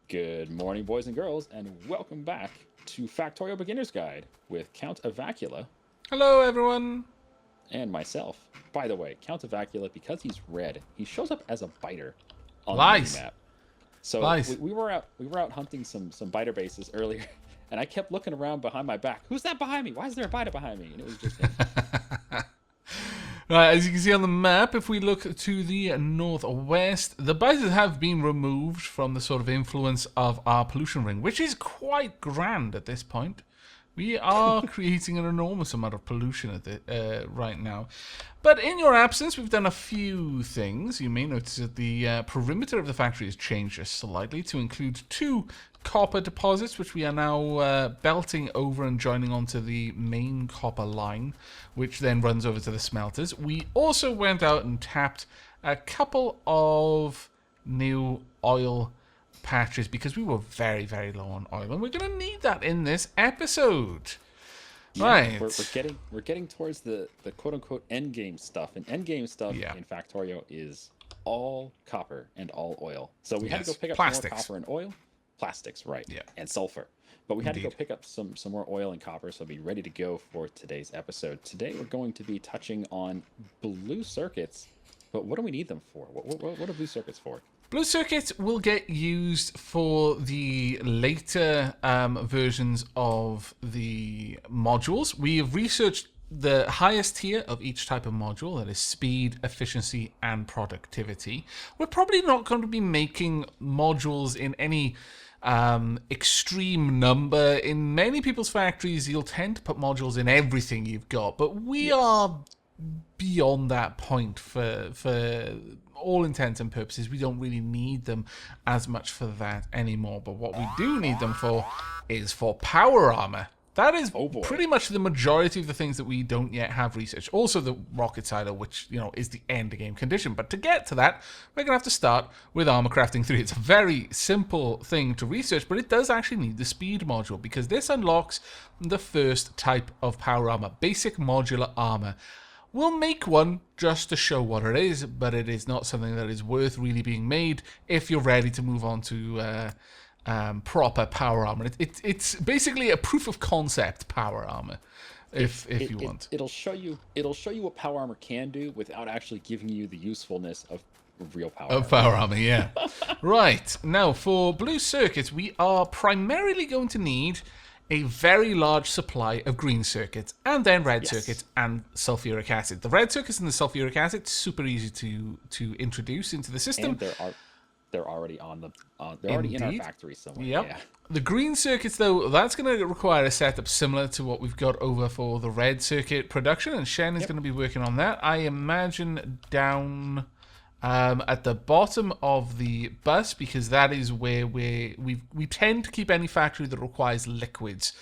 Good morning, boys and girls, and welcome back to Factorio Beginner's Guide with Count Avacula Hello, everyone. and myself. By the way, Count Avacula, because he's red, he shows up as a biter on the Lies. minimap. So Lies. we were out hunting some biter bases earlier, and I kept looking around behind my back. Who's that behind me? Why is there a biter behind me? And it was just him. Right, as you can see on the map, if we look to the northwest, the biters have been removed from the sort of influence of our pollution ring, which is quite grand at this point. We are creating an enormous amount of pollution at right now. But in your absence, we've done a few things. You may notice that the perimeter of the factory has changed just slightly to include 2 copper deposits, which we are now belting over and joining onto the main copper line, which then runs over to the smelters. We also went out and tapped a couple of new oil patches because we were very, very low on oil, and we're going to need that in this episode. Yeah, Right. we're getting towards the quote unquote end game stuff, and end game stuff Yeah. in Factorio is all copper and all oil. So we had to Yes, go pick up plastics. more copper and oil, plastics, right? Yeah. And sulfur. But we had to Indeed. go pick up some more oil and copper, so be ready to go for today's episode. Today we're going to be touching on blue circuits, but what do we need them for? What are blue circuits for? Blue circuits will get used for the later versions of the modules. We have researched the highest tier of each type of module, that is speed, efficiency, and productivity. We're probably not going to be making modules in any extreme number. In many people's factories, you'll tend to put modules in everything you've got, but we are beyond that point for all intents and purposes. We don't really need them as much for that anymore, but what we do need them for is for power armor. That is pretty much the majority of the things that we don't yet have researched. Also the rocket silo, which, you know, is the end game condition. But to get to that, we're going to have to start with Armor Crafting 3. It's a very simple thing to research, but it does actually need the speed module, because this unlocks the first type of power armor, basic modular armor. We'll make one just to show what it is, but it is not something that is worth really being made if you're ready to move on to proper power armor. It's basically a proof of concept power armor, if you want. It'll show you what power armor can do without actually giving you the usefulness of real power armor. Power armor, yeah. Right, now for blue circuits, we are primarily going to need a very large supply of green circuits, and then red circuits and sulfuric acid. The red circuits and the sulfuric acid, super easy to introduce into the system. And they're already they're already in our factory somewhere. Yep. Yeah. The green circuits, though, that's going to require a setup similar to what we've got over for the red circuit production, and Shen is going to be working on that. I imagine down at the bottom of the bus, because that is where we tend to keep any factory that requires liquids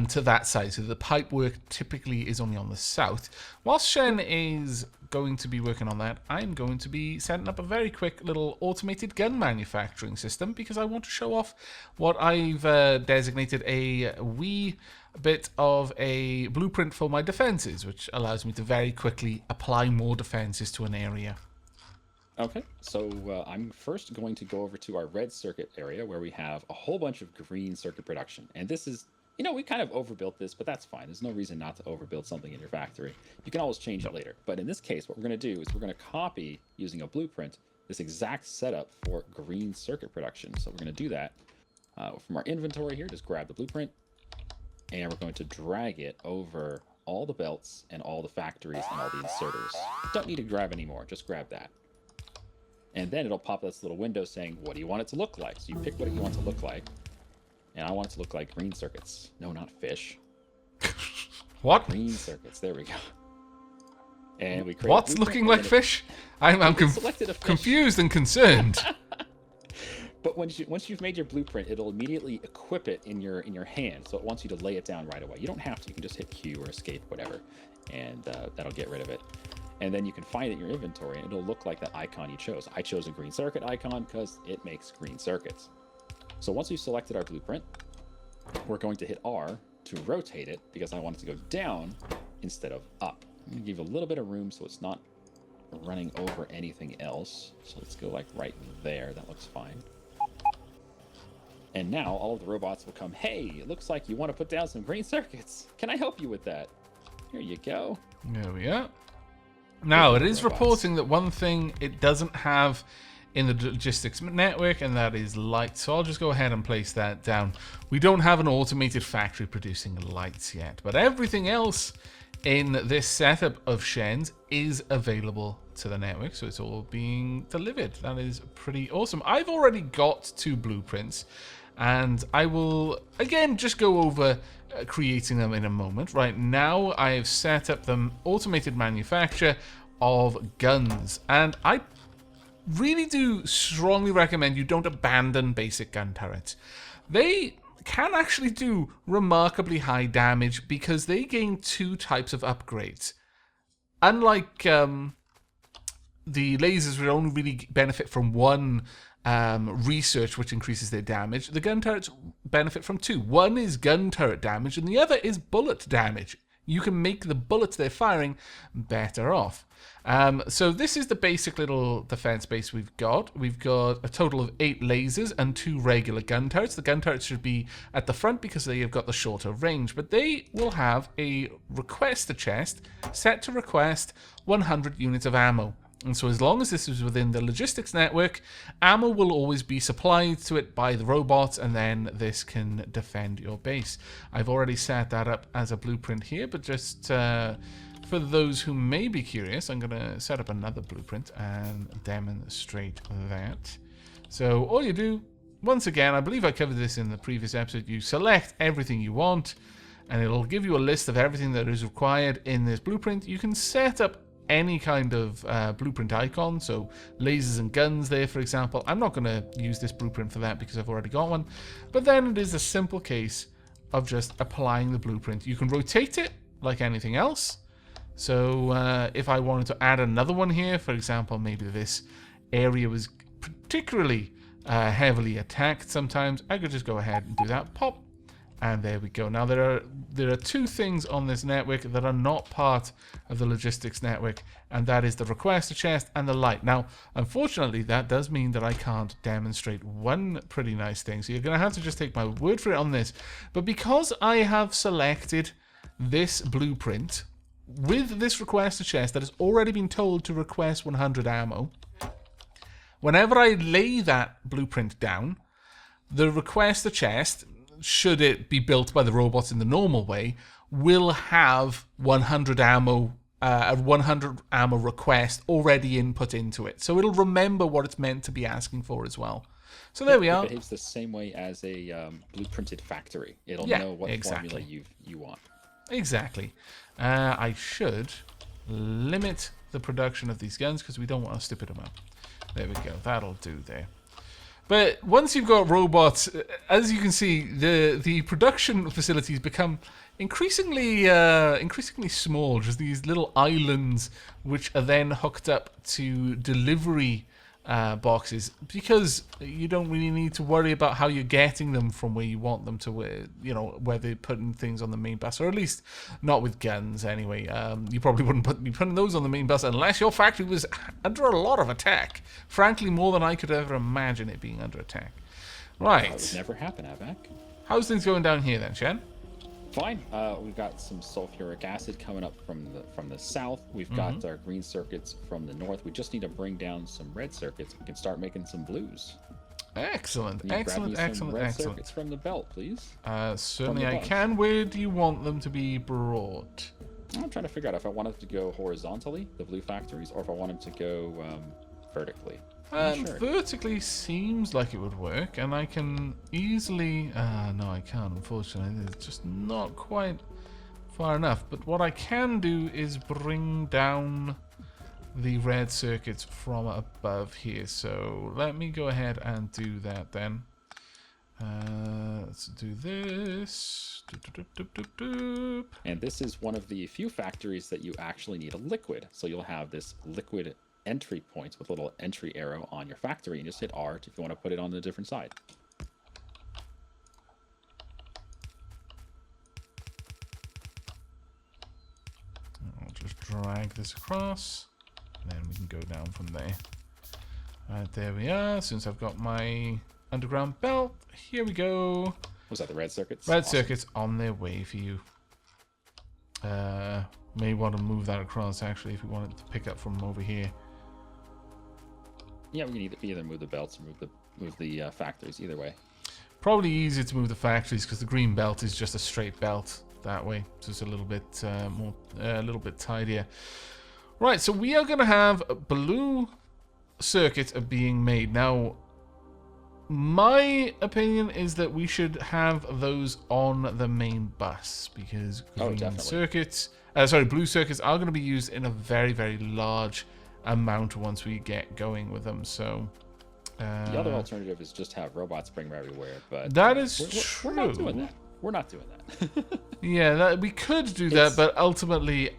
to that side. So the pipe work typically is only on the south. Whilst Shen is going to be working on that, I'm going to be setting up a very quick little automated gun manufacturing system, because I want to show off what I've designated a wee bit of a blueprint for my defenses, which allows me to very quickly apply more defenses to an area. Okay, so I'm first going to go over to our red circuit area, where we have a whole bunch of green circuit production. And this is, you know, we kind of overbuilt this, but that's fine. There's no reason not to overbuild something in your factory. You can always change it later. But in this case, what we're going to do is we're going to copy, using a blueprint, this exact setup for green circuit production. So we're going to do that from our inventory here. Just grab the blueprint, and we're going to drag it over all the belts and all the factories and all the inserters. Don't need to grab any more. Just grab that. And then it'll pop this little window saying, what do you want it to look like? So you pick what you want to look like. And I want it to look like green circuits. No, not fish. What? Green circuits. There we go. And we create What's looking like fish? I'm confused and concerned. But once you've made your blueprint, it'll immediately equip it in your hand. So it wants you to lay it down right away. You don't have to. You can just hit Q or escape, whatever. And that'll get rid of it. And then you can find it in your inventory, and it'll look like that icon you chose. I chose a green circuit icon because it makes green circuits. So once we've selected our blueprint, we're going to hit R to rotate it, because I want it to go down instead of up. I'm going to give a little bit of room so it's not running over anything else. So let's go like right there. That looks fine. And now all of the robots will come, hey, it looks like you want to put down some green circuits. Can I help you with that? Here you go. There we are. Now, it is Robots. reporting that one thing it doesn't have in the logistics network, and that is light. So I'll just go ahead and place that down. We don't have an automated factory producing lights yet, but everything else in this setup of Shen's is available to the network, so it's all being delivered. That is pretty awesome. I've already got 2 blueprints, and I will, again, just go over creating them in a moment. Right now, I have set up the automated manufacture of guns, and I really do strongly recommend you don't abandon basic gun turrets. They can actually do remarkably high damage because they gain 2 types of upgrades. Unlike the lasers, which only really benefit from 1 research, which increases their damage, the gun turrets benefit from 2. One is gun turret damage, and the other is bullet damage. You can make the bullets they're firing better off. So this is the basic little defense base we've got. We've got a total of 8 lasers and 2 regular gun turrets. The gun turrets should be at the front because they have got the shorter range, but they will have a requester chest set to request 100 units of ammo. And so as long as this is within the logistics network, ammo will always be supplied to it by the robots, and then this can defend your base. I've already set that up as a blueprint here, but just for those who may be curious, I'm going to set up another blueprint and demonstrate that. So all you do, once again, I believe I covered this in the previous episode, you select everything you want, and it'll give you a list of everything that is required in this blueprint. You can set up any kind of blueprint icon, so lasers and guns there, for example. I'm not going to use this blueprint for that because I've already got one, but then it is a simple case of just applying the blueprint. You can rotate it like anything else. So if I wanted to add another one here, for example, maybe this area was particularly heavily attacked sometimes, I could just go ahead and do that, pop, and there we go. Now there are 2 things on this network that are not part of the logistics network, and that is the requester chest and the light. Now, unfortunately, that does mean that I can't demonstrate one pretty nice thing, so you're going to have to just take my word for it on this. But because I have selected this blueprint with this requester chest that has already been told to request 100 ammo, whenever I lay that blueprint down, the requester chest, should it be built by the robots in the normal way, will have 100 ammo, a 100 ammo request already input into it. So it'll remember what it's meant to be asking for as well. So there we are. It behaves the same way as a blueprinted factory. It'll know what formula you want. Exactly. I should limit the production of these guns because we don't want to stupid them up. There we go. That'll do there. But once you've got robots, as you can see, the production facilities become increasingly small. Just these little islands, which are then hooked up to delivery boxes, because you don't really need to worry about how you're getting them from where you want them to where they're putting things on the main bus, or at least not with guns anyway. You probably wouldn't be putting those on the main bus unless your factory was under a lot of attack. Frankly, more than I could ever imagine it being under attack. Right. That would never happen, Aavak. How's things going down here then, Shen? Fine. We've got some sulfuric acid coming up from the south. We've got our green circuits from the north. We just need to bring down some red circuits. We can start making some blues. Excellent, Can you grab me excellent, some excellent, red excellent. circuits from the belt, please. Certainly I can. Where do you want them to be brought? I'm trying to figure out if I want it to go horizontally, the blue factories, or if I want them to go vertically. Sure. Vertically seems like it would work, and I can easily... no, I can't, unfortunately. It's just not quite far enough. But what I can do is bring down the red circuits from above here. So let me go ahead and do that then. Let's do this. And this is one of the few factories that you actually need a liquid. So you'll have this liquid entry points with a little entry arrow on your factory, and just hit R if you want to put it on the different side. I'll just drag this across, and then we can go down from there. Right, there we are. Since I've got my underground belt, here we go. Was that the red circuits? Red Awesome. circuits on their way for you. May want to move that across, actually, if we wanted to pick up from over here. Yeah, we can either move the belts or move the factories. Either way. Probably easier to move the factories because the green belt is just a straight belt that way, so it's a little bit more, a little bit tidier. Right, so we are going to have blue circuits are being made now. My opinion is that we should have those on the main bus because green circuits, blue circuits are going to be used in a very, very large amount once we get going with them. So the other alternative is just have robots bring them everywhere, but that is true. We're not doing that. We're not doing that. Yeah, we could do that, but ultimately,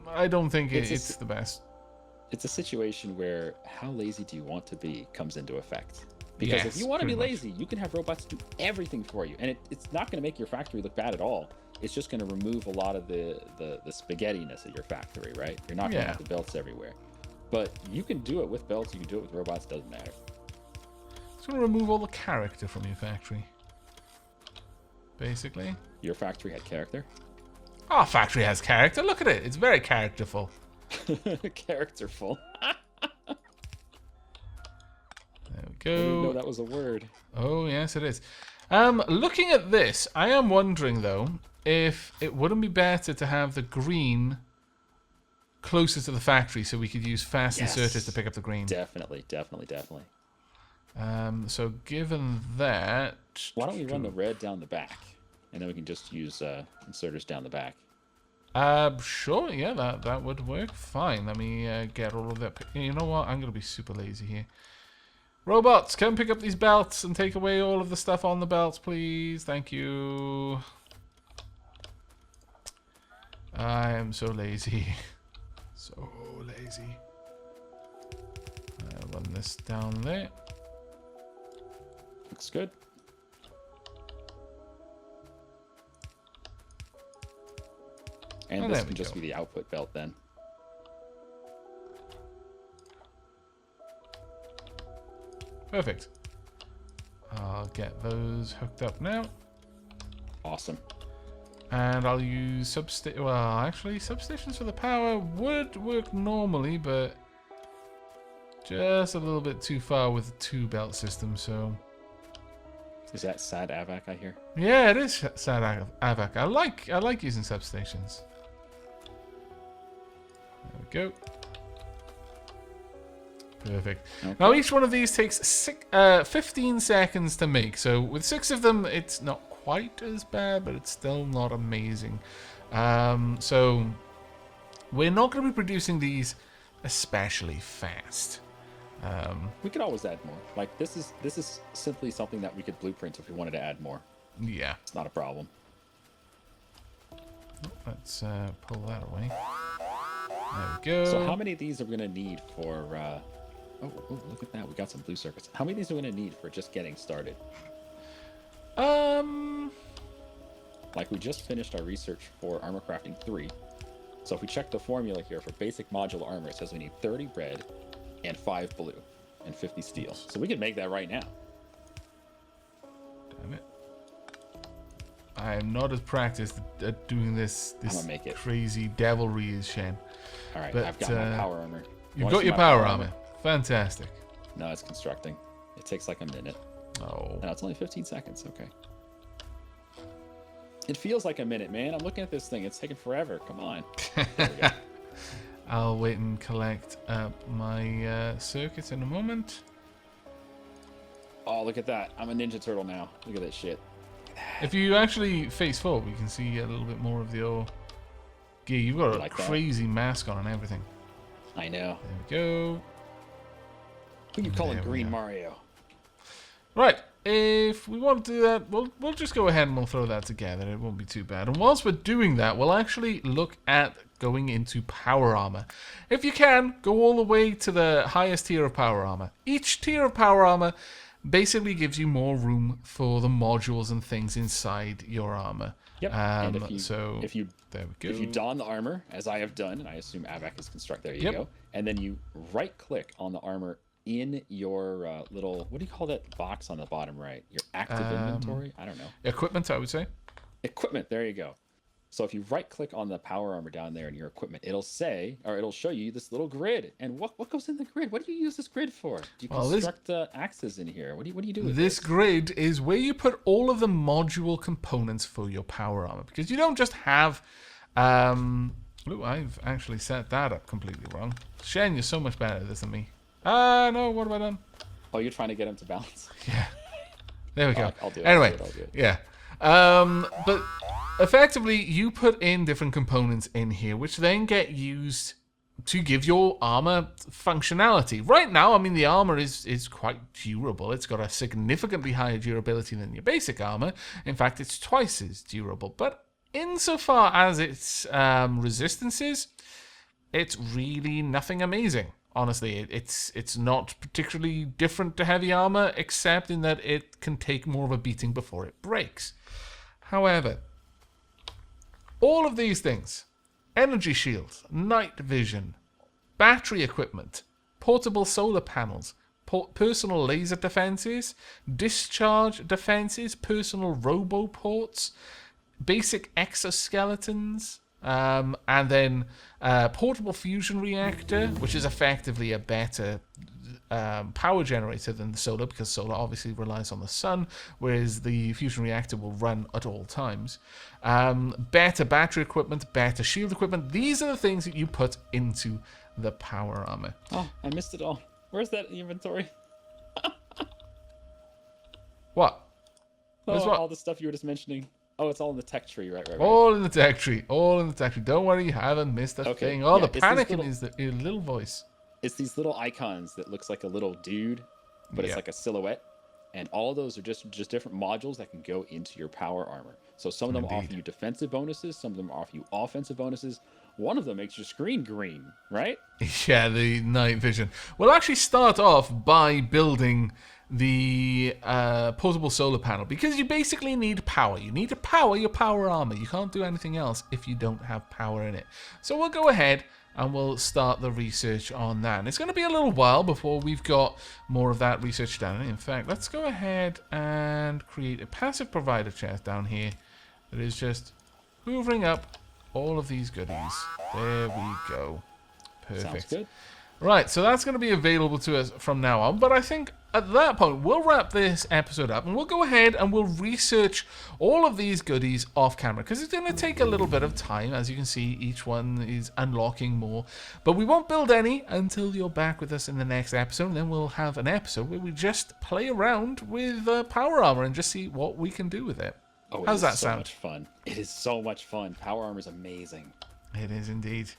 I don't think it's the best. It's a situation where how lazy do you want to be comes into effect. Because if you want to be lazy, you can have robots do everything for you, and it's not going to make your factory look bad at all. It's just going to remove a lot of the spaghettiness of your factory, right? You're not going to have the belts everywhere. But you can do it with belts, you can do it with robots, doesn't matter. It's going to remove all the character from your factory. Basically. Your factory had character? Our factory has character. Look at it. It's very characterful. Characterful. There we go. I didn't know that was a word. Oh, yes, it is. Looking at this, I am wondering, though, if it wouldn't be better to have the green closer to the factory so we could use fast inserters to pick up the green. Definitely. So given that... Why don't we run the red down the back? And then we can just use inserters down the back. Sure, yeah, that would work fine. Let me get all of that. You know what? I'm going to be super lazy here. Robots, come pick up these belts and take away all of the stuff on the belts, please. Thank you. I am so lazy. So lazy. I'll run this down there. Looks good. And this can just be the output belt then. Perfect. I'll get those hooked up now. Awesome. And I'll use substations for the power would work normally, but just a little bit too far with the 2-belt system, so... Is that sad Aavak I hear? Yeah, it is sad Aavak. I like using substations. There we go. Perfect. Okay. Now each one of these takes 15 seconds to make. So with 6 of them, it's not quite as bad, but it's still not amazing. So we're not going to be producing these especially fast. We could always add more. Like this is simply something that we could blueprint if we wanted to add more. Yeah, it's not a problem. Let's pull that away. There we go. So how many of these are we going to need for... Oh, look at that. We got some blue circuits. How many of these are we going to need for just getting started? Like we just finished our research for Armor Crafting 3. So if we check the formula here for basic modular armor, it says we need 30 red and 5 blue and 50 steel. So we can make that right now. Damn it. I am not as practiced at doing this crazy devilry as Shen. All right, but, I've got my power armor. You've got your power armor. Fantastic. No, it's constructing. It takes like a minute. Oh. No, it's only 15 seconds. Okay. It feels like a minute, man. I'm looking at this thing. It's taking forever. Come on. There we go. I'll wait and collect my circuits in a moment. Oh, look at that. I'm a Ninja Turtle now. Look at that shit. If you actually face forward, we can see a little bit more of your gear. You've got a crazy mask on and everything. I know. There we go. Who you calling Green Mario? Right. If we want to do that, we'll just go ahead and we'll throw that together. It won't be too bad. And whilst we're doing that, we'll actually look at going into power armor. If you can, go all the way to the highest tier of power armor. Each tier of power armor basically gives you more room for the modules and things inside your armor. Yep. And there we go. If you don the armor, as I have done, and I assume Aavak is construct, there you go, and then you right-click on the armor in your little, what do you call that box on the bottom right? Your active inventory? I don't know. Equipment, I would say. Equipment. There you go. So if you right click on the power armor down there in your equipment, it'll say, or it'll show you this little grid. And what goes in the grid? What do you use this grid for? Do you construct axes in here? What do you do with this? Grid is where you put all of the module components for your power armor. Because you don't just have... I've actually set that up completely wrong. Shen, you're so much better at this than me. No, what have I done? Oh, you're trying to get him to balance? Yeah. There we go. I'll do it. Anyway, I'll do it. Yeah. But effectively, you put in different components in here, which then get used to give your armor functionality. Right now, I mean, the armor is quite durable. It's got a significantly higher durability than your basic armor. In fact, it's twice as durable. But insofar as its resistances, it's really nothing amazing. Honestly, it's not particularly different to heavy armor, except in that it can take more of a beating before it breaks. However, all of these things, energy shields, night vision, battery equipment, portable solar panels, personal laser defenses, discharge defenses, personal roboports, basic exoskeletons, and then portable fusion reactor, which is effectively a better power generator than the solar, because solar obviously relies on the sun, whereas the fusion reactor will run at all times. Better battery equipment, better shield equipment. These are the things that you put into the power armor. Oh, I missed it all. Where's that inventory? What? All the stuff you were just mentioning. Oh, it's all in the tech tree, right? All in the tech tree. All in the tech tree. Don't worry, you haven't missed a thing. Oh, yeah, the panicking is your little voice. It's these little icons that looks like a little dude, but it's like a silhouette. And all those are just different modules that can go into your power armor. So some of them offer you defensive bonuses. Some of them offer you offensive bonuses. One of them makes your screen green, right? Yeah, the night vision. We'll actually start off by building the portable solar panel, because you basically need power. You need to power your power armor. You can't do anything else if you don't have power in it. So we'll go ahead and we'll start the research on that. And it's going to be a little while before we've got more of that research done. In fact, let's go ahead and create a passive provider chest down here that is just hoovering up all of these goodies. There we go. Perfect. Sounds good. Right, so that's going to be available to us from now on. But I think at that point, we'll wrap this episode up and we'll go ahead and we'll research all of these goodies off camera, because it's going to take a little bit of time. As you can see, each one is unlocking more. But we won't build any until you're back with us in the next episode. And then we'll have an episode where we just play around with power armor and just see what we can do with it. Oh, how's that So sound? much fun. It is so much fun. Power armor is amazing. It is indeed.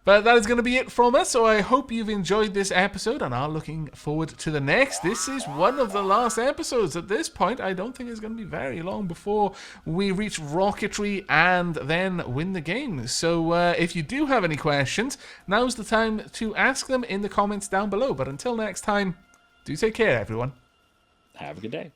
But that is going to be it from us, so I hope you've enjoyed this episode and are looking forward to the next. This is one of the last episodes. At this point, I don't think it's going to be very long before we reach rocketry and then win the game. So if you do have any questions, now's the time to ask them in the comments down below. But until next time, do take care, everyone. Have a good day.